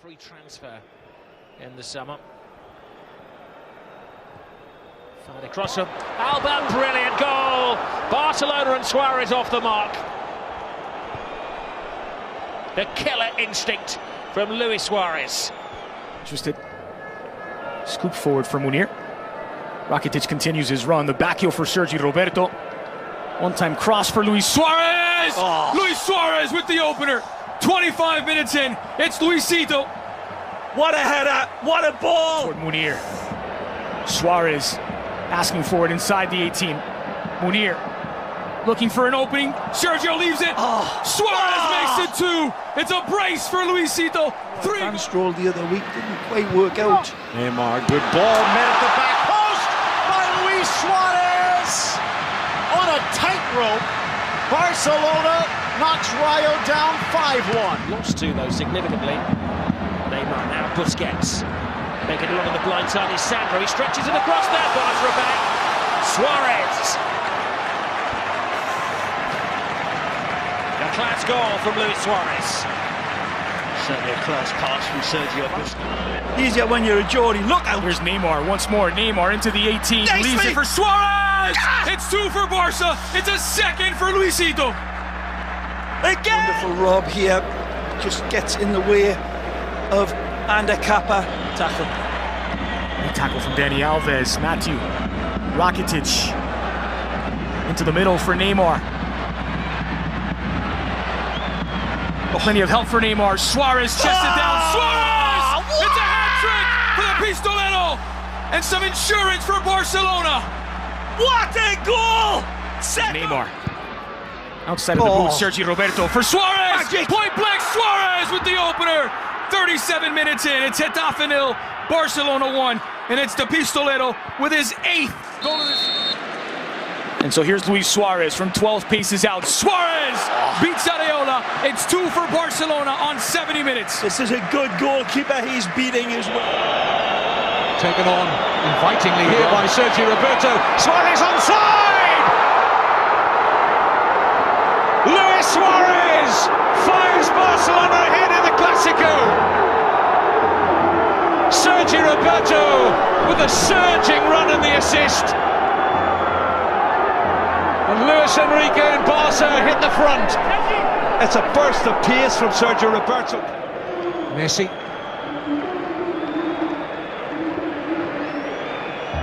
free transfer in the summer. Fired across him. Alba, brilliant goal! Barcelona and Suarez off the mark. The killer instinct from Luis Suarez. Interested. Scoop forward for Munir. Rakitic continues his run. The back heel for Sergi Roberto. One-time cross for Luis Suarez! Oh. Luis Suarez with the opener. 25 minutes in. It's Luisito. What a header! What a ball! Toward Munir. Suarez asking for it inside the 18. Munir looking for an opening. Sergio leaves it. Suarez makes it 2. It's a brace for Luisito. 3. Van Stroll the other week didn't quite work out. Neymar, good ball, met at the back post by Luis Suarez. On a tightrope, Barcelona knocks Rayo down 5-1. Lost to though significantly. Neymar now Busquets. Making it along on the blind side is Sandro. He stretches it across there. Barca back. Suarez. A class goal from Luis Suarez. Certainly a class pass from Sergio Busquets. Easier when you're a Geordie. Look out! Here's Neymar once more. Neymar into the 18. Nicely. Leaves it for Suarez! It's 2 for Barca. It's a second for Luisito. Again! Wonderful Rob here. Just gets in the way of Kappa tackle. A tackle from Dani Alves. Matthew. Rakitic. Into the middle for Neymar. Plenty of help for Neymar. Suarez chested down. Suarez! It's a hat-trick for the Pistolero! And some insurance for Barcelona. What a goal! Neymar. Outside of the boot, Sergi Roberto for Suarez! Point blank Suarez with the opener! 37 minutes in, it's Getafe 0, Barcelona 1, and it's the Pistolero with his 8th goal of this. And so here's Luis Suarez from 12 paces out. Suarez beats Areola. It's 2 for Barcelona on 70 minutes. This is a good goalkeeper he's beating as well. Taken on invitingly here by Sergi Roberto. Suarez onside! Luis Suarez fires Barcelona ahead in the Clásico. Sergi Roberto with a surging run and the assist. And Luis Enrique and Barca hit the front. It's a burst of pace from Sergio Roberto. Messi.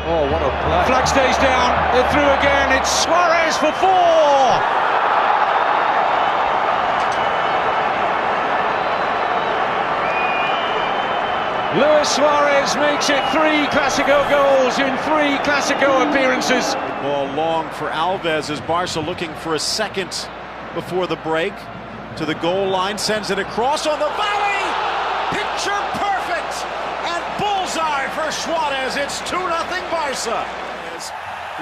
Oh, what a play. Flag stays down. They're through again. It's Suarez for 4. Luis Suarez makes it 3 Clásico goals in 3 Clásico appearances. Ball long for Alves as Barca looking for a second before the break. To the goal line, sends it across on the volley! Picture perfect! And bullseye for Suarez. It's 2-0 Barca.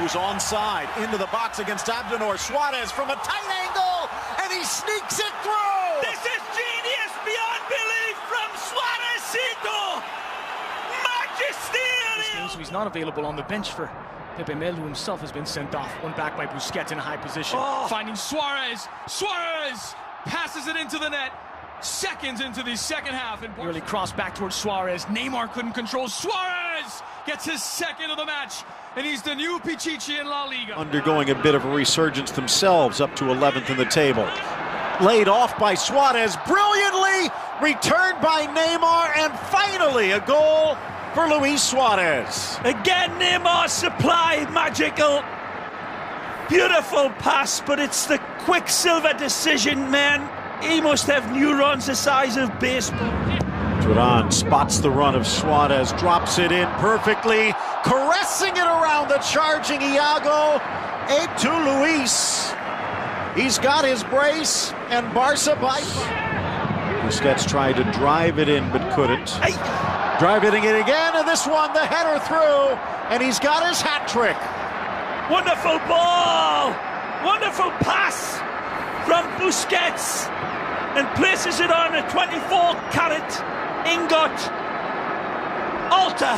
Who's onside into the box against Abdenor. Suarez from a tight angle, and he sneaks it through! This is genius beyond belief from Suarezito! Magisterial! So he's not available on the bench for Pepe Mel, who himself has been sent off. One back by Busquets in a high position. Finding Suarez. Suarez passes it into the net. Seconds into the second half. And early cross back towards Suarez. Neymar couldn't control. Suarez gets his second of the match. And he's the new Pichichi in La Liga. Undergoing a bit of a resurgence themselves, up to 11th in the table. Laid off by Suarez brilliantly. Returned by Neymar. And finally a goal for Luis Suarez. Again, Neymar supply magical. Beautiful pass, but it's the Quicksilver decision, man. He must have neurons the size of baseball. Duran spots the run of Suarez, drops it in perfectly, caressing it around the charging Iago. 8-2 Luis. He's got his brace, and Barca by. Busquets tried to drive it in, but couldn't. Driving it again, and this one, the header through, and he's got his hat trick. Wonderful ball! Wonderful pass from Busquets, and places it on a 24-carat ingot altar.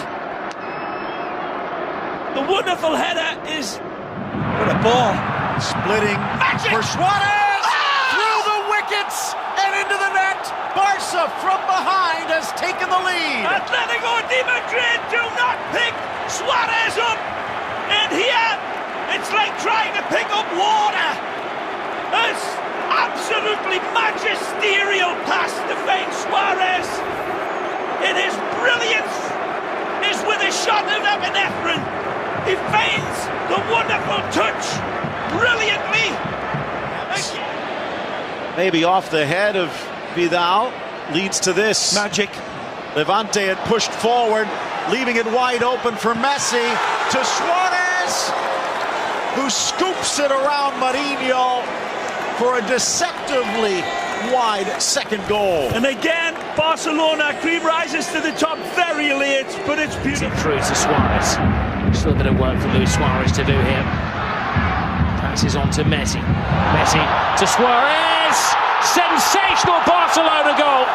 The wonderful header is... What a ball! Splitting magic for Suarez! Through the wickets and into the net! Barca from behind has taken Atletico de Madrid do not pick Suarez up. And here, it's like trying to pick up water. It's absolutely magisterial pass to find Suarez. And his brilliance is with a shot of epinephrine. He finds the wonderful touch brilliantly. Maybe off the head of Vidal, leads to this. Magic. Levante had pushed forward, leaving it wide open for Messi to Suarez, who scoops it around Marinho for a deceptively wide second goal. And again, Barcelona, cream rises to the top very late, but it's beautiful. Through to Suarez. Still a bit of work for Luis Suarez to do here. Passes on to Messi. Messi to Suarez. Sensational Barcelona goal.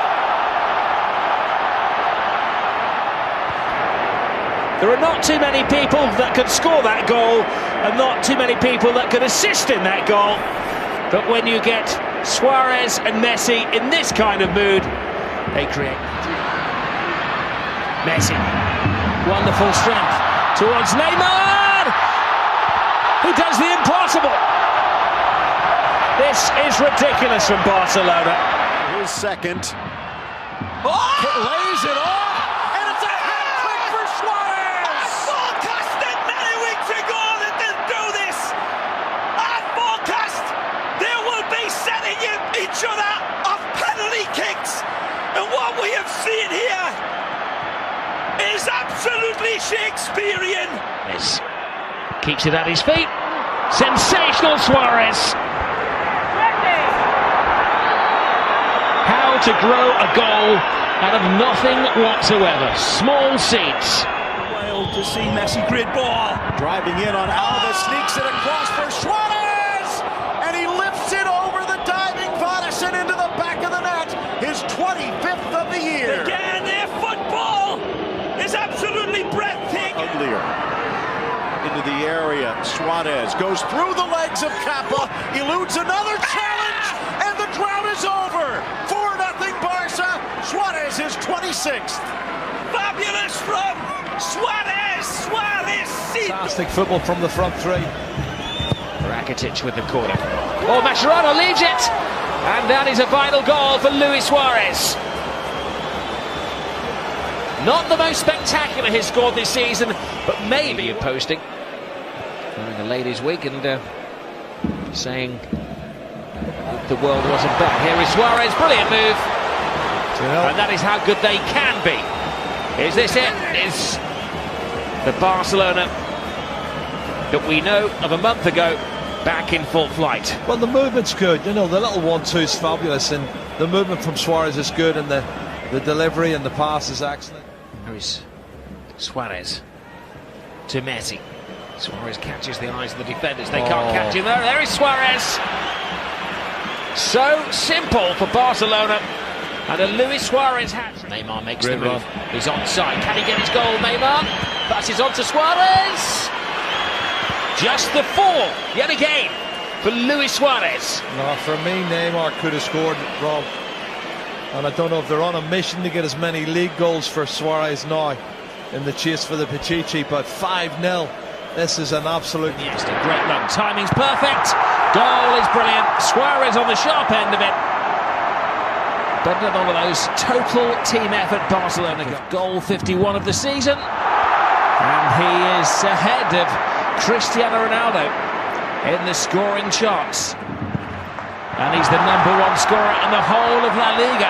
There are not too many people that could score that goal, and not too many people that could assist in that goal. But when you get Suarez and Messi in this kind of mood, they create. Messi, wonderful strength towards Neymar, who does the impossible. This is ridiculous from Barcelona. His second. Lays it off. And it's a hat-trick for Suarez! I forecasted many weeks ago that they'll do this. I forecast they will be setting each other off penalty kicks. And what we have seen here is absolutely Shakespearean. Yes. Keeps it at his feet. Sensational Suarez. How to grow a goal out of nothing whatsoever. Small seeds. Wild to see Messi, great ball. Driving in on Alves, sneaks it across for Suarez! And he lifts it over the diving Vodison into the back of the net. His 25th of the year. Again, their football is absolutely breathtaking. Uglier. Into the area, Suarez goes through the legs of Kappa, eludes another challenge, and the drought is over. 4-0 Barca. Suarez is 26th. Fabulous from Suarez. Fantastic football from the front three. Rakitic with the corner. Oh, Mascherano leaves it! And that is a vital goal for Luis Suarez. Not the most spectacular he's scored this season, but maybe a posting. During the ladies' week and saying the world wasn't back. Here is Suarez, brilliant move. And that is how good they can be. Is this it? Is the Barcelona that we know of a month ago back in full flight? Well, the movement's good, you know, the little 1-2's fabulous, and the movement from Suarez is good, and the delivery and the pass is excellent. There is Suarez to Messi. Suarez catches the eyes of the defenders. They can't catch him there. There is Suarez. So simple for Barcelona. And a Luis Suarez hat. Neymar makes the move. He's onside. Can he get his goal, Neymar? Passes on to Suarez. Just the fall, yet again, for Luis Suarez. No, for me, Neymar could have scored, Rob. And I don't know if they're on a mission to get as many league goals for Suarez now in the chase for the Pichichi, but 5-0. This is an absolute... Yes, a great run. Timing's perfect. Goal is brilliant. Suarez on the sharp end of it. But not all of those total team effort. Barcelona got goal 51 of the season. And he is ahead of Cristiano Ronaldo in the scoring charts. And he's the #1 scorer in the whole of La Liga.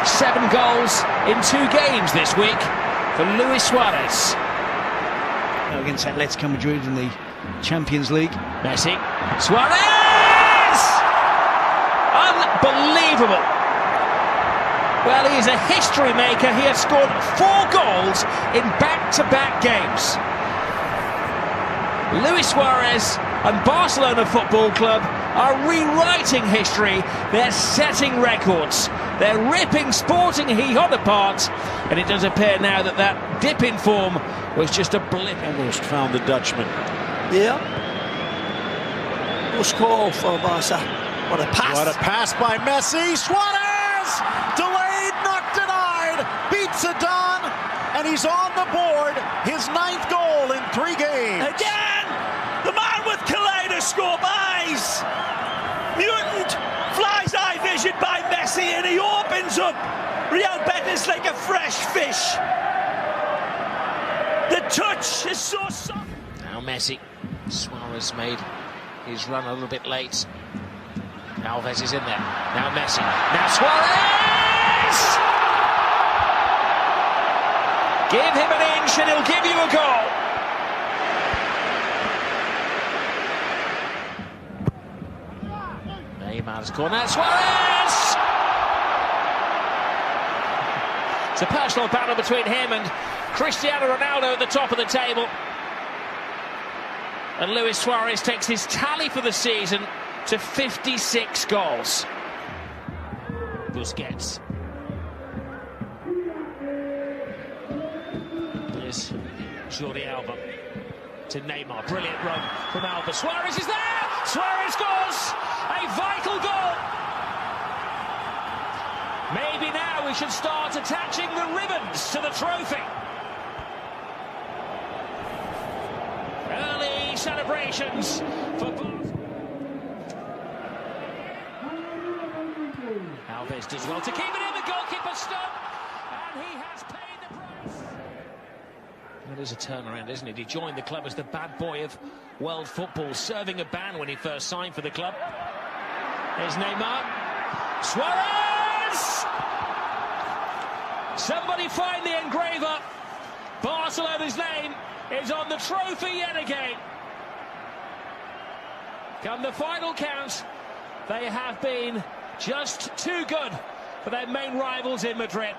7 goals in 2 games this week for Luis Suarez. Against Atletico Madrid in the Champions League. Messi. Suarez! Unbelievable. Well, he is a history maker. He has scored 4 goals in back-to-back games. Luis Suarez and Barcelona Football Club are rewriting history. They're setting records. They're ripping Sporting Gijón apart. And it does appear now that that dip in form was just a blip. Almost found the Dutchman. Yeah. Must call for Barca. What a pass. What a pass by Messi. Suarez! Delayed, not denied. Beats Zidane. and he's on the board. His 9th goal in 3 games. Again, the man with kaleidoscope eyes. Mutant flies eye vision by Messi, and he opens up Real Betis like a fresh fish. The touch is so soft. Now Messi. Suarez made his run a little bit late. Alves is in there. Now Messi. Now Suarez! Give him an inch and he'll give you a goal. Neymar's corner. Suarez! It's a personal battle between him and Cristiano Ronaldo at the top of the table. And Luis Suarez takes his tally for the season to 56 goals. Busquets. Here's Jordi Alba to Neymar. Brilliant run from Alba. Suarez is there! Suarez scores! A vital goal! Maybe now we should start attaching the ribbons to the trophy. Early celebrations for Alves does well to keep it in. The goalkeeper stopped, and he has paid the price. It is a turnaround, isn't it? He joined the club as the bad boy of world football, serving a ban when he first signed for the club. There's Neymar. Suarez! Somebody find the engraver. Barcelona's name is on the trophy yet again. Come the final count, they have been just too good for their main rivals in Madrid.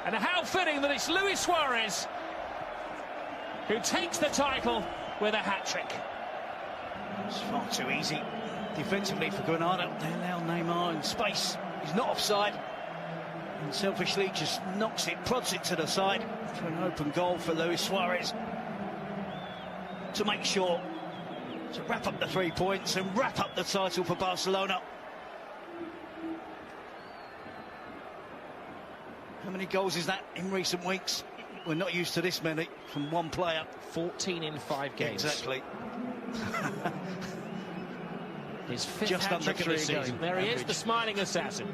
And how fitting that it's Luis Suarez who takes the title with a hat-trick. It's far too easy defensively for Granada. They allow Neymar in space. He's not offside. And selfishly just knocks it, prods it to the side for an open goal for Luis Suarez to make sure to wrap up the 3 points and wrap up the title for Barcelona. How many goals is that in recent weeks? We're not used to this many from one player. 14 in 5 games. Exactly. His 5th Just under hat-trick of the 3 a game. season. There he is, the smiling assassin.